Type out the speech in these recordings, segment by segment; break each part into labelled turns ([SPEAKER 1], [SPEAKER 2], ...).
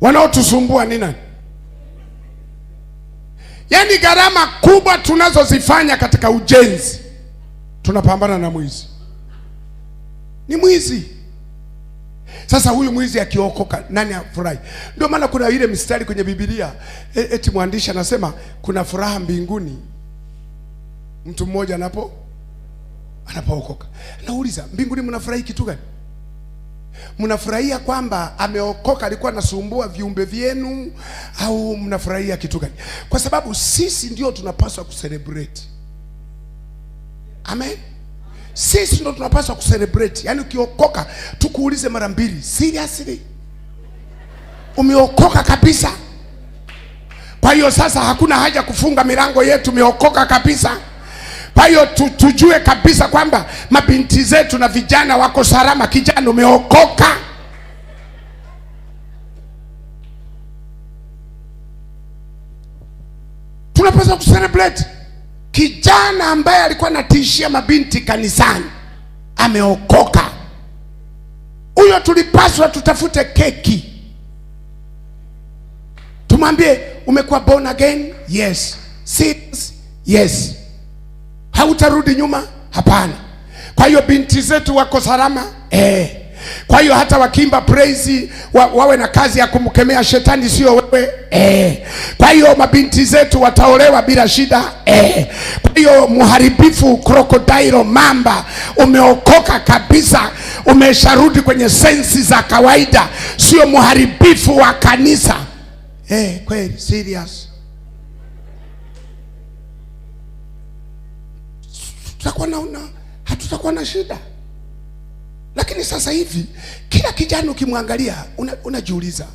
[SPEAKER 1] Wanaotusumbua ni nani? Yaani gharama kubwa tunazozifanya katika ujenzi, tunapambana na mwizi. Ni mwizi. Sasa huyu mwizi akiokoka, nani afurahi? Ndio maana kuna ile mistari kwenye Biblia, eti mwandishi anasema kuna furaha mbinguni mtu mmoja anapookoka. Nauliza, mbinguni mnafurahi kitu gani? Mnafurahia kwamba ameokoka, alikuwa anasumbua viumbe vyenu, au mnafurahia kitu gani? Kwa sababu sisi ndio tunapaswa kucelebrate. Amen. Sisi ndio tunapaswa kucelebrate. Yaani ukiokoka tukuulize mara mbili, seriously? Umeokoka kabisa? Kwa hiyo sasa hakuna haja kufunga milango yetu, umeokoka kabisa. Kwa hiyo tujue kabisa kwamba mabinti zetu na vijana wako salama. Kijana umeokoka. Tunapaswa kucelebrate. Kijana ambaye alikuwa anatishia mabinti kanisani ameokoka. Huyo tulipaswa tutafute keki, tumwambie umekuwa born again? Yes. Sins? Yes. Hautarudi nyuma? Hapana. Kwa hiyo binti zetu wako salama? Kwa hiyo hata wakiimba praise wawe na kazi ya kumkemea shetani, sio wewe. Kwa hiyo mabinti zetu wataolewa bila shida. Kwa hiyo muharibifu, crocodile, mamba, umeokoka kabisa, umesharudi kwenye sensi za kawaida, sio muharibifu wa kanisa. Kweli serious. Hatutakuwa na shida. Lakini sasa hivi kila kijana ukimwangalia unajiuliza,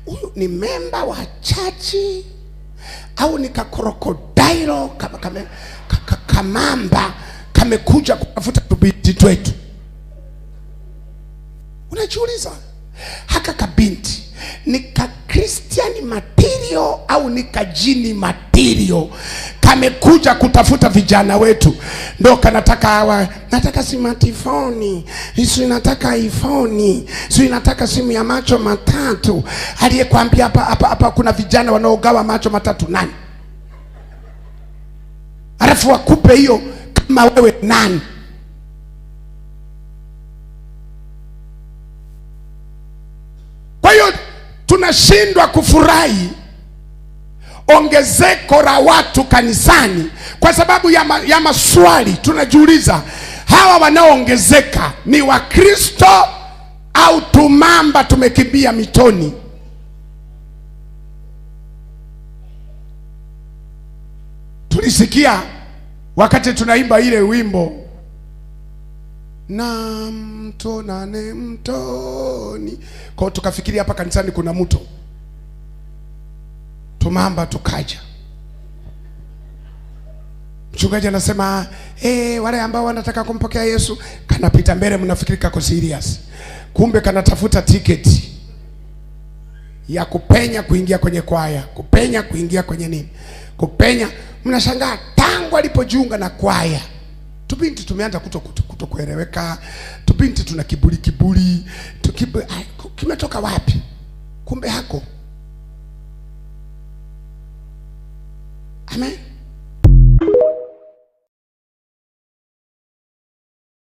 [SPEAKER 1] huyu ni memba wa chachi au ni kakrokodilo kamamba kamekuja kutafuta tubinti twetu? Unajiuliza, haka kabinti ni ka Christian material au ni kajini material kamekuja kutafuta vijana wetu? Ndio kanataka hawa, nataka smartphone, hizo nataka iPhone, sio nataka simu ya macho matatu. Aliyekwambia hapa kuna vijana wanaogawa macho matatu nani? Alafu wakupe hiyo kama wewe nani? Kwa hiyo tunashindwa kufurahi ongezeko la watu kanisani kwa sababu ya maswali. Tunajiuliza, hawa wanaoongezeka ni Wakristo au tumamba tumekimbia mitoni? Tulisikia wakati tunaimba ile wimbo, na mto nane mtoni, kwa tukafikiria hapa kanisani kuna mto, tumamba tukaja. Mchungaji anasema wale ambao wanataka kumpokea Yesu, kanapita mbele, mnafikiri kako serious, kumbe kanatafuta tiketi ya kupenya kuingia kwenye kwaya, kupenya kuingia kwenye nini, kupenya. Mnashangaa tangu alipojiunga na kwaya, tubinti tumeanza kutokueleweka, tubinti tuna kiburi, kimetoka wapi? Kumbe hako. Amen.